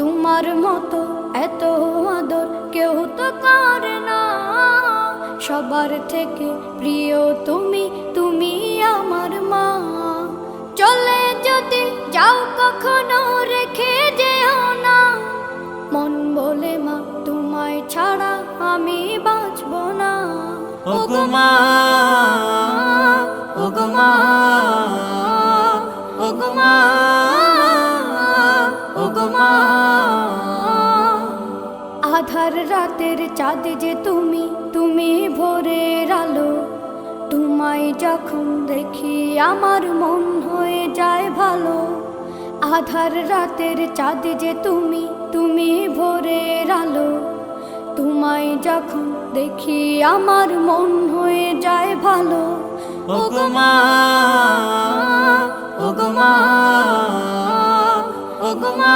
তোমার মতো এত আদর কেউ তো করে না। সবার থেকে প্রিয় তুমি, তুমি আমার মা। চলে যদি যাও কখনো রেখে যেও না, মন বলে মা তোমায় ছাড়া আমি বাঁচব না। ওগো মা, ওগো মা, ওগো মা, ওগো মা। আধার রাতের চাঁদ যে তুমি, তুমি ভোরের আলো। তোমায় যখন দেখি আমার মন হয়ে যায় ভালো। আধার রাতের চাঁদ যে তুমি, তুমি ভোরের আলো। তোমায় যখন দেখি আমার মন হয়ে যায় ভালো। ওগো মা, ওগো মা, ওগো মা।